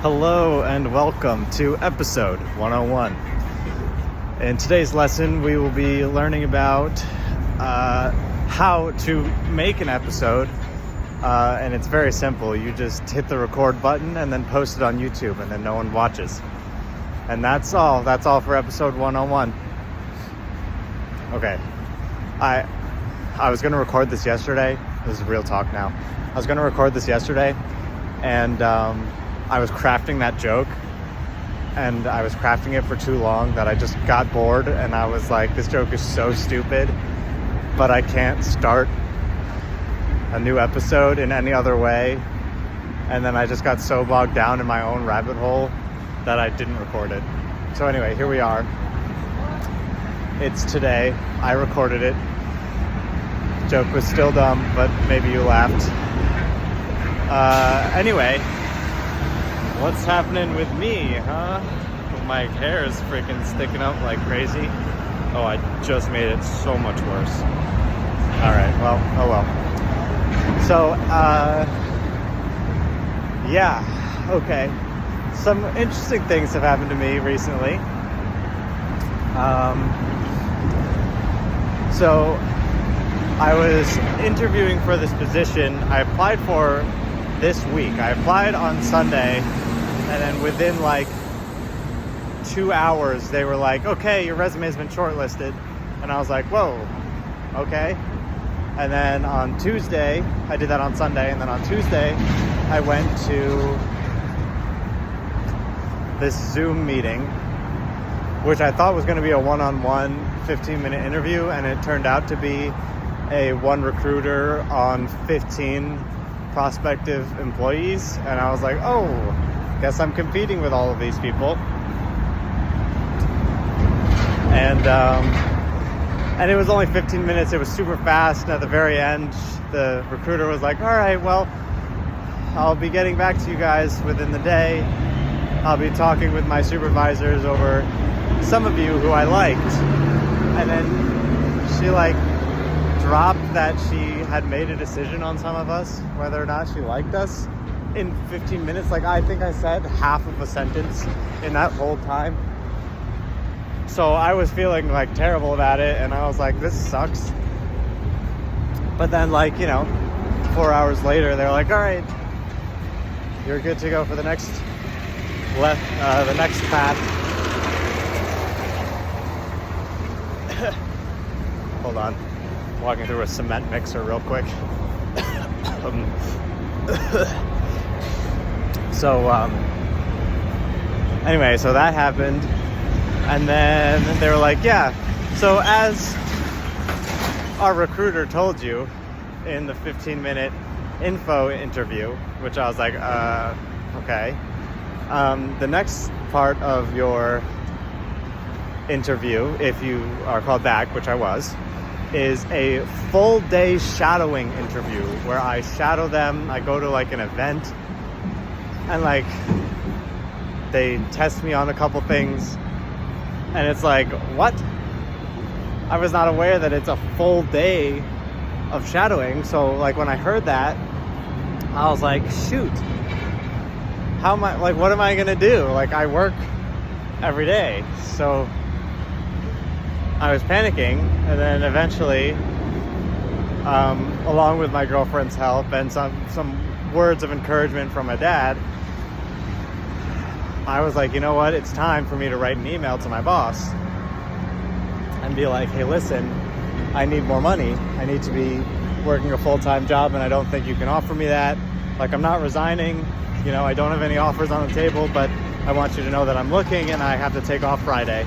Hello and welcome to episode 101. In today's lesson, we will be learning about how to make an episode, and it's very simple. You just hit the record button and then post it on YouTube, and then no one watches. And that's all. That's all for episode 101. Okay. I was going to record this yesterday. This is real talk now. I was going to record this yesterday, and I was crafting that joke, and I was crafting it for too long that I just got bored, and I was like, this joke is so stupid, but I can't start a new episode in any other way. And then I just got so bogged down in my own rabbit hole that I didn't record it. So anyway, here we are. It's today. I recorded it. Joke was still dumb, but maybe you laughed. Anyway, what's happening with me, huh? My hair is freaking sticking up like crazy. Oh, I just made it so much worse. Alright, well, oh well. So, yeah, okay. Some interesting things have happened to me recently. So, I was interviewing for this position I applied for this week. I applied on Sunday, and then within like 2 hours, they were like, okay, your resume's been shortlisted. And I was like, whoa, okay. And then on Tuesday, I did that on Sunday, and then on Tuesday, I went to this Zoom meeting, which I thought was going to be a one-on-one 15-minute interview, and it turned out to be a one recruiter on 15 prospective employees. And I was like, oh, guess I'm competing with all of these people. And it was only 15 minutes. It was super fast. And at the very end, the recruiter was like, all right, well, I'll be getting back to you guys within the day. I'll be talking with my supervisors over some of you who I liked. And then she dropped that she had made a decision on some of us, whether or not she liked us, in 15 minutes. I think I said half of a sentence in that whole time. So I was feeling terrible about it, and I was like, this sucks. But then 4 hours later, they're like, all right, you're good to go for the next path. Hold on. Walking through a cement mixer real quick. Anyway, so that happened. And then they were like, yeah, so as our recruiter told you in the 15-minute info interview, which I was like, okay. The next part of your interview, if you are called back, which I was, is a full day shadowing interview where I shadow them. I go to an event, and they test me on a couple things, and it's like, what? I was not aware that it's a full day of shadowing. So when I heard that, I was like, shoot, how am I, what am I gonna do? I work every day. So I was panicking, and then eventually, along with my girlfriend's help and some words of encouragement from my dad, I was like, you know what? It's time for me to write an email to my boss and be like, hey, listen, I need more money. I need to be working a full-time job, and I don't think you can offer me that. I'm not resigning. I don't have any offers on the table, but I want you to know that I'm looking, and I have to take off Friday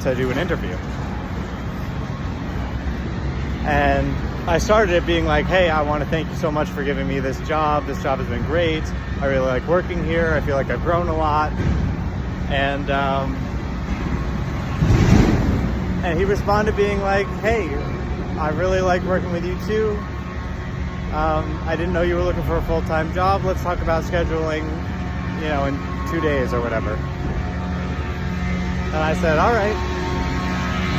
to do an interview. And I started it being like, hey, I want to thank you so much for giving me this job. This job has been great. I really like working here. I feel like I've grown a lot. And he responded being like, hey, I really like working with you too. I didn't know you were looking for a full-time job. Let's talk about scheduling, in 2 days or whatever. And I said, all right.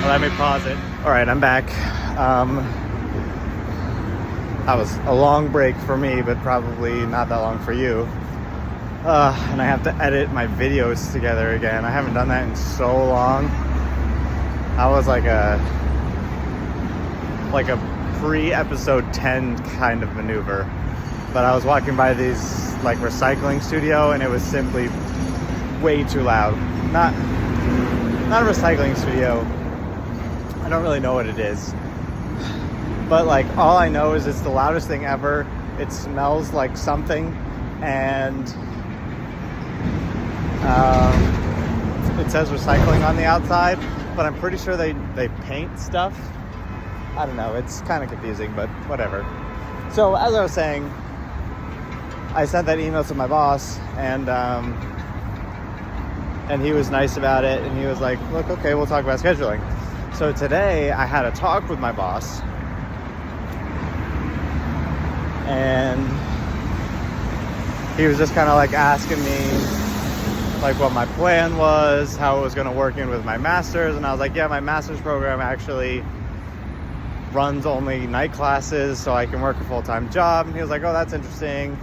Let me pause it. All right, I'm back. That was a long break for me, but probably not that long for you. And I have to edit my videos together again. I haven't done that in so long. I was like a pre-episode 10 kind of maneuver. But I was walking by these like recycling studio, and it was simply way too loud. Not a recycling studio. I don't really know what it is. But like all I know is it's the loudest thing ever. It smells like something, and it says recycling on the outside, but I'm pretty sure they paint stuff. I don't know, it's kind of confusing, but whatever. So as I was saying, I sent that email to my boss, and he was nice about it, and he was like, look, okay, we'll talk about scheduling. So today I had a talk with my boss, and he was just kind of like asking me like what my plan was, how it was going to work in with my master's. And I was like, yeah, my master's program actually runs only night classes, so I can work a full-time job. And he was like, oh, that's interesting.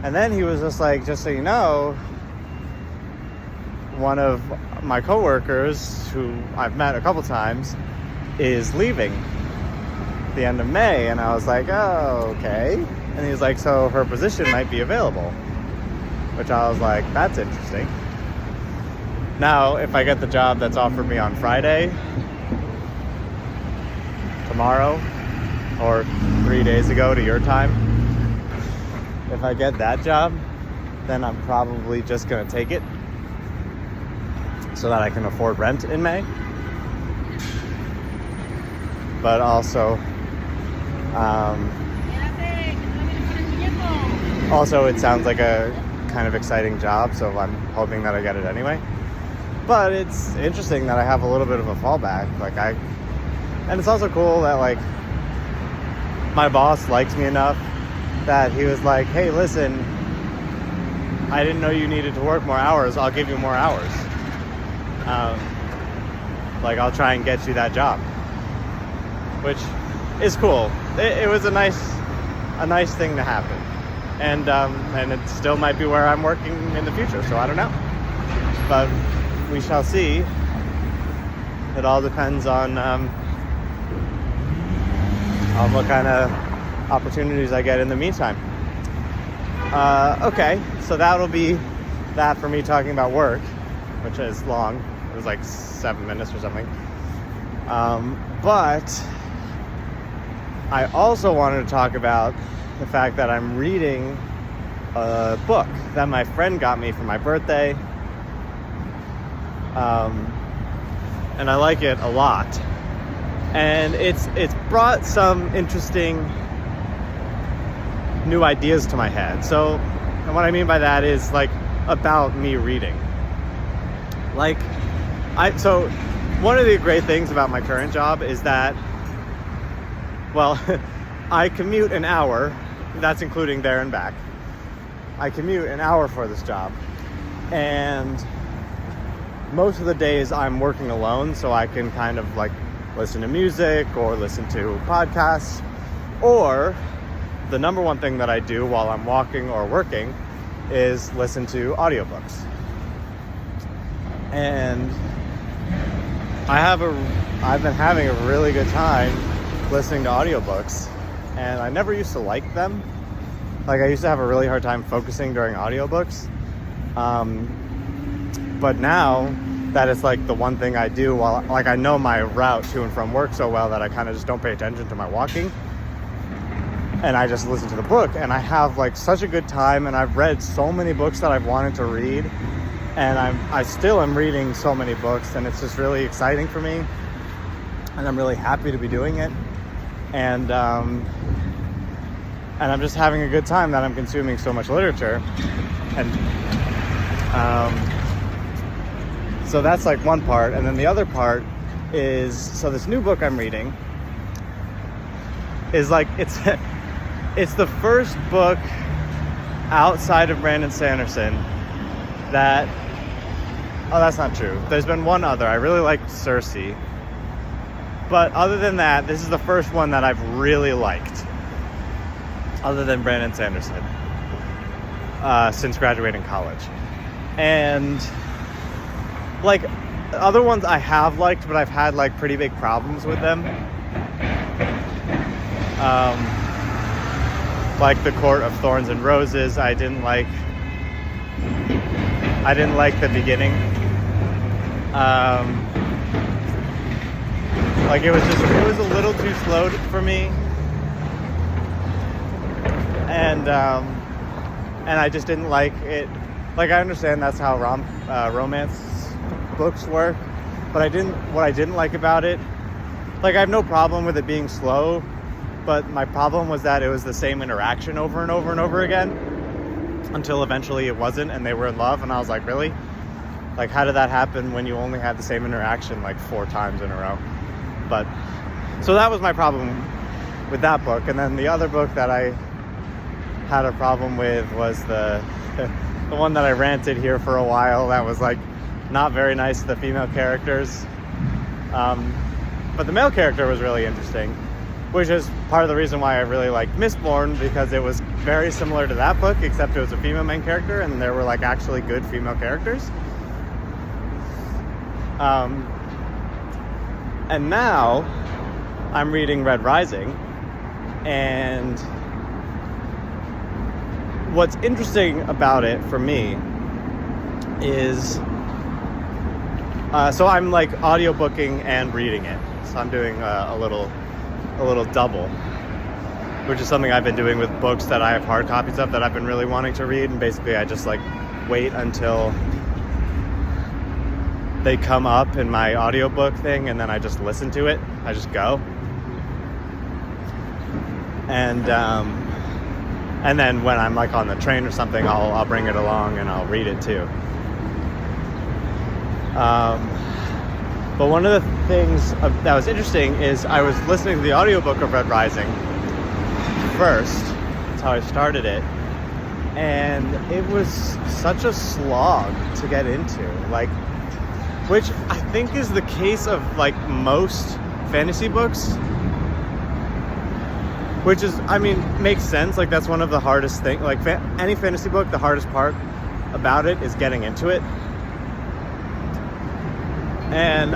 And then he was just like, just so you know, one of my coworkers who I've met a couple times is leaving at the end of May. And I was like, oh, okay. And he was like, so her position might be available. Which I was like, that's interesting. Now, if I get the job that's offered me on Friday, tomorrow, or 3 days ago to your time, if I get that job, then I'm probably just going to take it so that I can afford rent in May. But also, it sounds like a kind of exciting job, so I'm hoping that I get it anyway. But it's interesting that I have a little bit of a fallback. And it's also cool that like my boss likes me enough that he was like, hey, listen, I didn't know you needed to work more hours. I'll give you more hours. I'll try and get you that job, which is cool. It was a nice thing to happen. And it still might be where I'm working in the future, so I don't know. But we shall see. It all depends on what kind of opportunities I get in the meantime. Okay, so that'll be that for me talking about work, which is long. It was like 7 minutes or something. But I also wanted to talk about the fact that I'm reading a book that my friend got me for my birthday. And I like it a lot. And it's brought some interesting new ideas to my head. So, and what I mean by that is like about me reading. So one of the great things about my current job is that, well, I commute an hour. That's including there and back. I commute an hour for this job. And most of the days I'm working alone, so I can kind of like listen to music or listen to podcasts. Or the number one thing that I do while I'm walking or working is listen to audiobooks. And I've been having a really good time listening to audiobooks. And I never used to like them. I used to have a really hard time focusing during audiobooks. But now that it's like the one thing I do while I know my route to and from work so well that I kind of just don't pay attention to my walking. And I just listen to the book, and I have like such a good time, and I've read so many books that I've wanted to read. And I still am reading so many books, and it's just really exciting for me. And I'm really happy to be doing it. And I'm just having a good time that I'm consuming so much literature. And so that's like one part. And then the other part is, so this new book I'm reading is like, it's the first book outside of Brandon Sanderson that, oh, that's not true. There's been one other. I really liked Circe. But other than that, this is the first one that I've really liked, other than Brandon Sanderson. since graduating college. And like other ones I have liked, but I've had like pretty big problems with them. Like The Court of Thorns and Roses, I didn't like the beginning. Like it was a little too slow for me, and I just didn't like it. Like I understand that's how romance books work, but what I didn't like about it, like I have no problem with it being slow, but my problem was that it was the same interaction over and over and over again until eventually it wasn't and they were in love, and I was like, really? Like, how did that happen when you only had the same interaction like 4 times in a row? But so that was my problem with that book. And then the other book that I had a problem with was the one that I ranted here for a while. That was like not very nice to the female characters, but the male character was really interesting, which is part of the reason why I really liked Mistborn, because it was very similar to that book, except it was a female main character and there were like actually good female characters. And now I'm reading Red Rising, and what's interesting about it for me is so I'm like audiobooking and reading it, so I'm doing a little double, which is something I've been doing with books that I have hard copies of that I've been really wanting to read, and basically I just like wait until they come up in my audiobook thing and then I just listen to it. I just go. And then when I'm like on the train or something, I'll bring it along and I'll read it too. But one of the things that was interesting is I was listening to the audiobook of Red Rising first. That's how I started it. And it was such a slog to get into. Like, which I think is the case of like most fantasy books, which is, I mean, makes sense. Like that's one of the hardest things, like any fantasy book, the hardest part about it is getting into it. And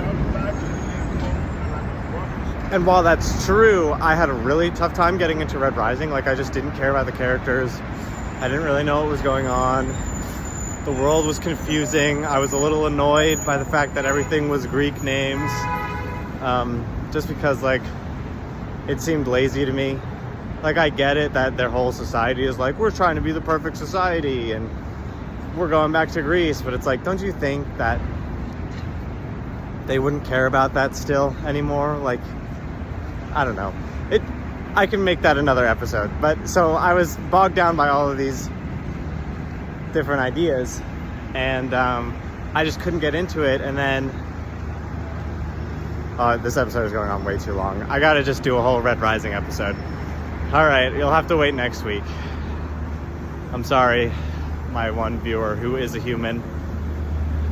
while that's true, I had a really tough time getting into Red Rising. Like I just didn't care about the characters. I didn't really know what was going on. The world was confusing. I was a little annoyed by the fact that everything was Greek names, just because like it seemed lazy to me. Like I get it that their whole society is like, we're trying to be the perfect society and we're going back to Greece, but it's like, don't you think that they wouldn't care about that still anymore? Like, I don't know. I can make that another episode. But so I was bogged down by all of these different ideas, and I just couldn't get into it. And then this episode is going on way too long. I gotta just do a whole Red Rising episode. All right, you'll have to wait next week. I'm sorry, my one viewer who is a human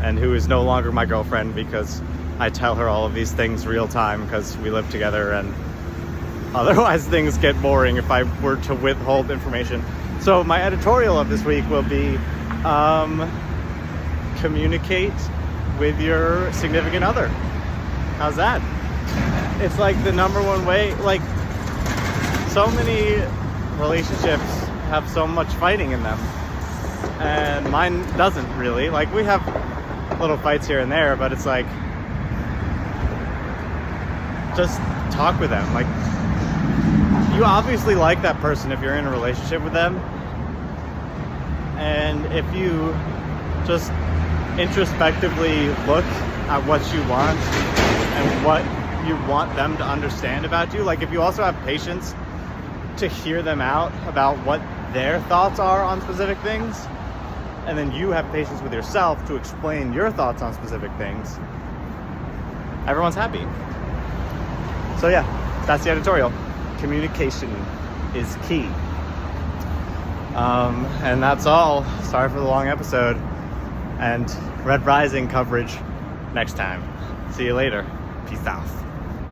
and who is no longer my girlfriend, because I tell her all of these things real time because we live together, and otherwise things get boring if I were to withhold information. So my editorial of this week will be communicate with your significant other. How's that? It's like the number one way. Like, so many relationships have so much fighting in them, and mine doesn't really. Like, we have little fights here and there, but it's like, just talk with them. Like, you obviously like that person if you're in a relationship with them, and if you just introspectively look at what you want and what you want them to understand about you, like if you also have patience to hear them out about what their thoughts are on specific things, and then you have patience with yourself to explain your thoughts on specific things, everyone's happy. So yeah, that's the editorial. Communication is key. And that's all. Sorry for the long episode. And Red Rising coverage next time. See you later. Peace out.